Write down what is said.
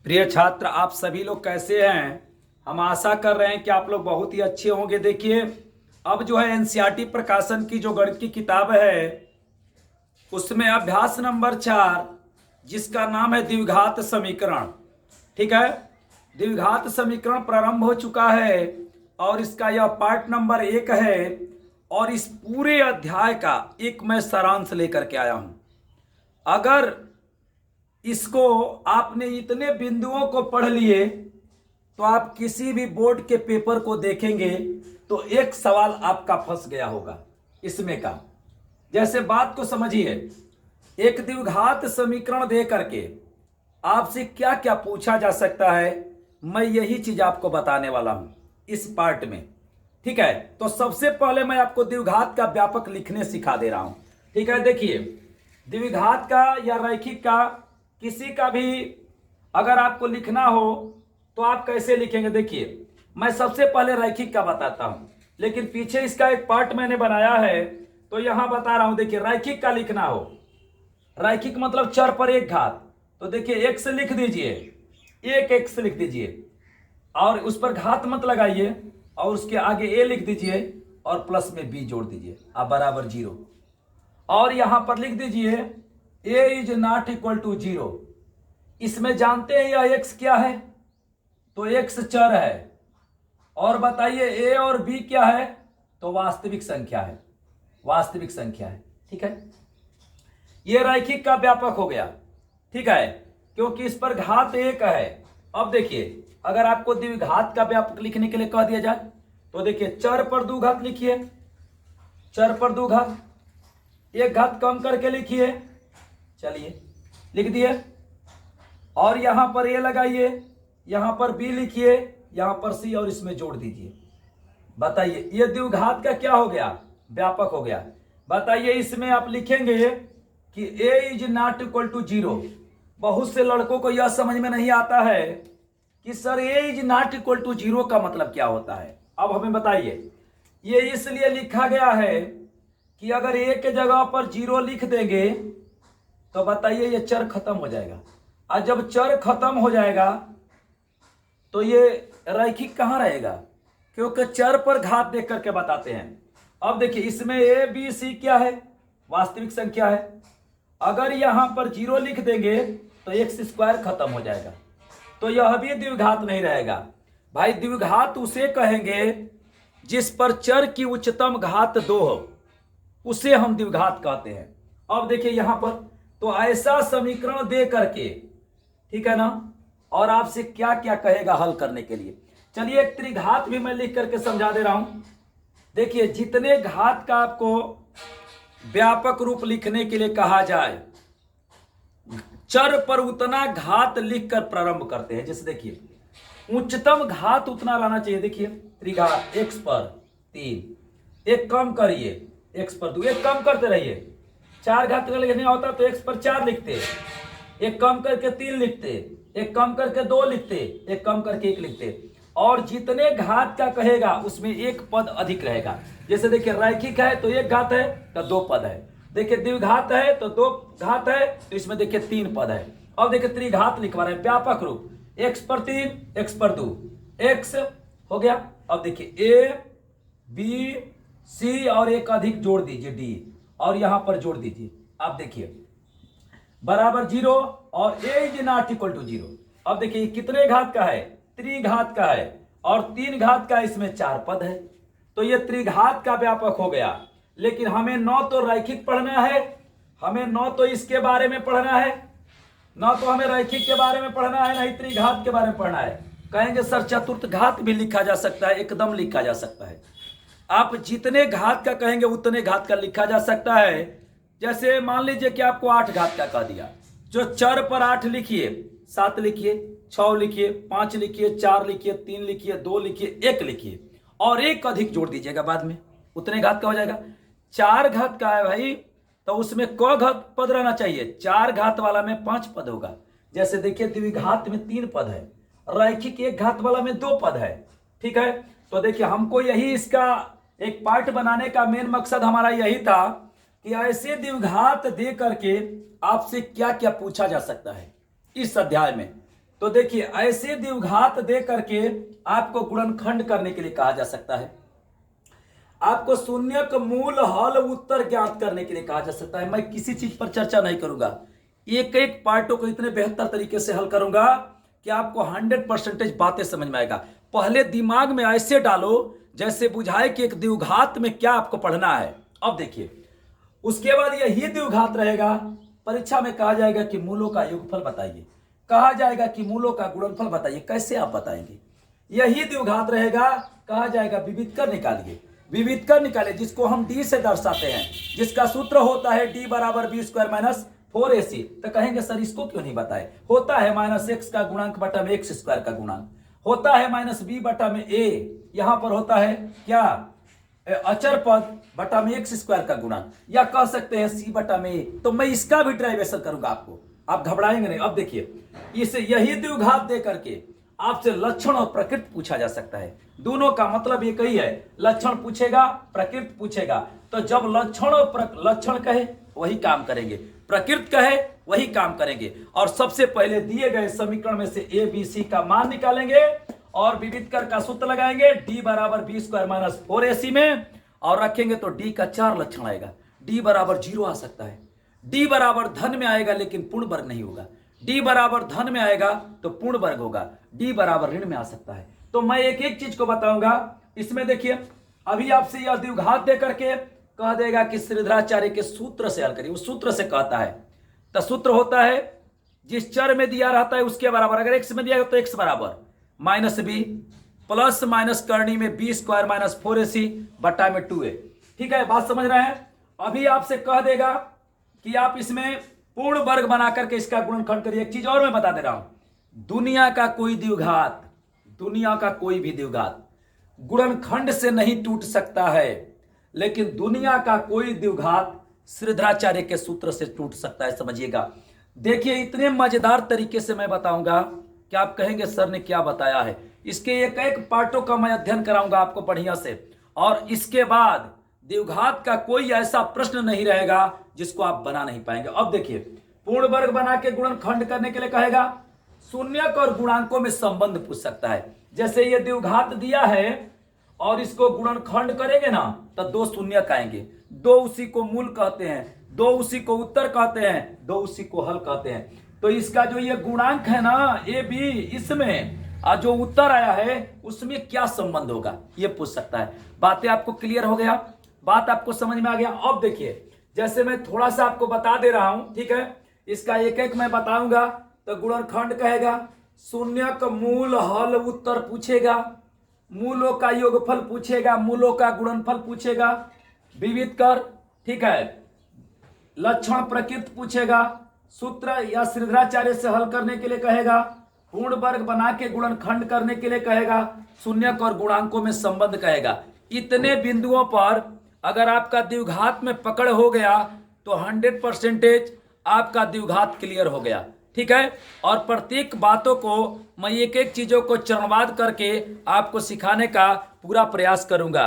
प्रिय छात्र, आप सभी लोग कैसे हैं। हम आशा कर रहे हैं कि आप लोग बहुत ही अच्छे होंगे। देखिए, अब जो है एनसीईआरटी प्रकाशन की जो गणित की किताब है उसमें अभ्यास नंबर 4 जिसका नाम है द्विघात समीकरण, ठीक है। द्विघात समीकरण प्रारंभ हो चुका है और इसका यह पार्ट नंबर 1 है और इस पूरे अध्याय का एक मैं सारांश लेकर के आया हूं। अगर इसको आपने इतने बिंदुओं को पढ़ लिए तो आप किसी भी बोर्ड के पेपर को देखेंगे तो एक सवाल आपका फंस गया होगा इसमें का। जैसे बात को समझिए, एक द्विघात समीकरण दे करके आपसे क्या क्या पूछा जा सकता है, मैं यही चीज आपको बताने वाला हूं इस पार्ट में, ठीक है। तो सबसे पहले मैं आपको द्विघात का व्यापक लिखने सिखा दे रहा हूं, ठीक है। देखिए, द्विघात का या रैखिक का किसी का भी अगर आपको लिखना हो तो आप कैसे लिखेंगे। देखिए, मैं सबसे पहले रैखिक का बताता हूं, लेकिन पीछे इसका एक पार्ट मैंने बनाया है तो यहां बता रहा हूं। देखिए, रैखिक का लिखना हो, रैखिक मतलब चर पर एक घात, तो देखिए x लिख दीजिए, एक x लिख दीजिए और उस पर घात मत लगाइए और उसके आगे a लिख दीजिए और प्लस में b जोड़ दीजिए, आप बराबर 0। और यहां पर लिख दीजिए a is not equal to 0। इसमें जानते हैं यह x क्या है, तो x चर है और बताइए a और b क्या है, तो वास्तविक संख्या है, वास्तविक संख्या है, ठीक है। यह रैखिक का व्यापक हो गया, ठीक है, क्योंकि इस पर घात 1 है। अब देखिए, अगर आपको द्विघात का व्यापक लिखने के लिए कह दिया जाए तो देखिए, चर पर 2 घात लिखिए, चर पर 2 घात, 1 घात कम करके लिखिए, चलिए लिख दिए। और यहां पर a लगाइए, यहां पर b लिखिए, यहां पर c और इसमें जोड़ दीजिए। बताइए, ये द्विघात का क्या हो गया, व्यापक हो गया। बताइए, इसमें आप लिखेंगे कि a is not equal to 0। बहुत से लड़कों को यह समझ में नहीं आता है कि sir a is not equal to 0 का मतलब क्या होता है। अब हमें बताइए, ये इसलिए लिखा गया है कि अगर a के जगह पर 0 लिख देंगे तो बताइए ये चर खत्म हो जाएगा, और जब चर खत्म हो जाएगा तो ये रैखिक कहां रहेगा, क्योंकि चर पर घात देख करके बताते हैं। अब देखिए, इसमें a b c क्या है, वास्तविक संख्या है। अगर यहां पर 0 लिख देंगे तो x स्क्वायर खत्म हो जाएगा, तो यह भी द्विघात नहीं रहेगा। भाई, द्विघात उसे कहेंगे जिस पर चर की उच्चतम घात 2 हो, उसे हम द्विघात कहते हैं। अब देखिए यहां पर, तो ऐसा समीकरण दे करके, ठीक है ना, और आपसे क्या क्या कहेगा हल करने के लिए। चलिए, एक त्रिघात भी मैं लिख करके समझा दे रहा हूं। देखिए, जितने घात का आपको व्यापक रूप लिखने के लिए कहा जाए, चर पर उतना घात लिखकर प्रारंभ करते हैं। जैसे देखिए, उच्चतम घात उतना लाना चाहिए। देखिए, त्रिघात x पर 3, एक कम करिए x पर 2, एक कम करते रहिए। 4 घात का लिखना होता तो x पर 4 लिखते, एक कम करके 3 लिखते, एक कम करके 2 लिखते, एक कम करके 1 लिखते। और जितने घात का कहेगा उसमें एक पद अधिक रहेगा। जैसे देखिए, रैखिक है तो 1 घात है तो 2 पद है। देखिए, द्विघात है तो 2 घात है तो इसमें देखिए 3 पद है। अब देखिए, त्रिघात लिखवा रहे हैं, व्यापक रूप, x पर 3, x पर 2, x हो गया। अब देखिए, a b c और एक अधिक जोड़ दीजिए d, और यहां पर जोड़ दीजिए। अब देखिए, बराबर 0 और a is not equal to 0। अब देखिए, कितने घात का है, त्रिघात का है, और 3 घात का, इसमें 4 पद है, तो ये त्रिघात का व्यापक हो गया। लेकिन हमें न तो रैखिक पढ़ना है, हमें न तो इसके बारे में पढ़ना है, न तो हमें रैखिक के बारे में पढ़ना है, नहीं त्रिघात के बारे में पढ़ना है। कहेंगे सर चतुर्थ घात भी लिखा जा सकता है, एकदम लिखा जा सकता है। आप जितने घात का कहेंगे उतने घात का लिखा जा सकता है। जैसे मान लीजिए कि आपको 8 घात का कह दिया, जो चर पर 8 लिखिए, 7 लिखिए, 6 लिखिए, 5 लिखिए, 4 लिखिए, 3 लिखिए, 2 लिखिए, 1 लिखिए, और एक अधिक जोड़ दीजिएगा बाद में, उतने घात का हो जाएगा। 4 घात का है भाई, तो उसमें क घात पद रहना चाहिए, 4 घात वाला में 5 पद होगा। जैसे देखिए, द्विघात में 3 पद है, रैखिक 1 घात वाला में 2 पद है, ठीक है। तो देखिए, हमको यही इसका एक पार्ट बनाने का मेन मकसद हमारा यही था कि ऐसे द्विघात दे करके आपसे क्या क्या पूछा जा सकता है इस अध्याय में। तो देखिए ऐसे द्विघात दे करके आपको गुणनखंड करने के लिए कहा जा सकता है, आपको शून्य का मूल हल उत्तर ज्ञात करने के लिए कहा जा सकता है। मैं किसी चीज पर चर्चा नहीं करूंगा, एक एक पार्टों को इतने बेहतर तरीके से हल करूंगा कि आपको 100% बातें समझ में आएगा। पहले दिमाग में ऐसे डालो जैसे बुझाए कि एक द्विघात में क्या आपको पढ़ना है। अब देखिए उसके बाद यही द्विघात रहेगा, परीक्षा में कहा जाएगा कि मूलों का योगफल बताइए, कहा जाएगा कि मूलों का गुणनफल बताइए, कैसे आप बताएंगे? यही द्विघात रहेगा, कहा जाएगा विविधकर निकालिए, विविधकर निकालिए जिसको हम डी से दर्शाते हैं, जिसका सूत्र होता है डी बराबर बी स्क्वायर माइनस 4ac। तो कहेंगे सर इसको क्यों नहीं बताए? होता है माइनस एक्स का गुणांक बटा में एक्स स्क्वायर का गुणांक, होता है माइनस बी बटा में ए, यहां पर होता है क्या अचर पद बटा में एक्स स्क्वायर का गुणांक, या कह सकते हैं सी बटा में ए। तो मैं इसका भी ड्राइवेशन करूंगा आपको, आप घबराएंगे नहीं। अब देखिए इसे यही द्विघात दे करके आपसे लक्षण और प्रकृति पूछा जा सकता है, दोनों का मतलब एक ही है, लक्षण पूछेगा प्रकृति पूछेगा। तो जब लक्षण और लक्षण कहे वही काम करेंगे, प्रकृति कहे वही काम करेंगे, और सबसे पहले दिए गए समीकरण में से ए बी सी का मान निकालेंगे और विविधकर का सूत्र लगाएंगे डी बराबर बी स्क्वायर माइनस 4ac में, और रखेंगे तो डी का 4 लक्षण आएगा। डी बराबर 0 आ सकता है, डी बराबर धन में आएगा लेकिन पूर्ण वर्ग नहीं होगा, डी बराबर धन में आएगा तो पूर्ण वर्ग होगा, डी बराबर ऋण में आ सकता है। तो मैं एक एक चीज को बताऊंगा। इसमें देखिए अभी आपसे यह द्विघात दे करके कह देगा कि श्रीधराचार्य के सूत्र से हल करिए, उस सूत्र से कहता है। तो सूत्र होता है जिस चर में दिया रहता है उसके बराबर, अगर एक्स में दिया तो एक्स बराबर माइनस बी प्लस माइनस करनी में बी स्क्वायर माइनस 4ac बटा में 2a। ठीक है, बात समझ रहे हैं? अभी आपसे कह देगा कि आप इसमें पूर्ण वर्ग बना करके इसका गुणनखंड करिए। एक चीज और मैं बता दे रहा हूं, दुनिया का कोई द्विघात, दुनिया का कोई भी द्विघात गुणनखंड से नहीं टूट सकता है, लेकिन दुनिया का कोई द्विघात श्रीधराचार्य के सूत्र से टूट सकता है, समझिएगा। देखिए इतने मजेदार तरीके से मैं बताऊंगा कि आप कहेंगे सर ने क्या बताया है। इसके एक एक पार्टों का मैं अध्ययन कराऊंगा आपको बढ़िया से, और इसके बाद द्विघात का कोई ऐसा प्रश्न नहीं रहेगा जिसको आप बना नहीं पाएंगे। अब देखिए पूर्ण वर्ग बना के गुणनखंड करने के लिए कहेगा, शून्यक और गुणांकों में संबंध पूछ सकता है। जैसे ये द्विघात दिया है और इसको गुणनखंड करेंगे ना तो 2 शून्यक आएंगे, 2 उसी को मूल कहते हैं, 2 उसी को उत्तर कहते हैं, 2 उसी को हल कहते हैं। तो इसका जो ये गुणांक है ना ए बी, इसमें जो उत्तर आया है उसमें क्या संबंध होगा ये पूछ सकता है। बातें आपको क्लियर हो गया, बात आपको समझ में आ गया? अब देखिए जैसे मैं थोड़ा सा आपको बता दे रहा हूं, ठीक है, इसका एक एक मैं बताऊंगा। तो गुणनखंड कहेगा, शून्य का मूल हल उत्तर पूछेगा, मूलों का योगफल पूछेगा, मूलों का गुणनफल पूछेगा, विविधकर, ठीक है, लक्षण प्रकृति पूछेगा, सूत्र या श्रीधराचार्य से हल करने के लिए कहेगा, पूर्ण वर्ग बना के गुणनखंड करने के लिए कहेगा, शून्यक और गुणांकों में संबंध कहेगा। इतने बिंदुओं पर अगर आपका द्विघात में पकड़ हो गया तो 100% आपका द्विघात क्लियर हो गया। ठीक है, और प्रत्येक बातों को मैं एक एक चीजों को चरणवाद करके आपको सिखाने का पूरा प्रयास करूंगा।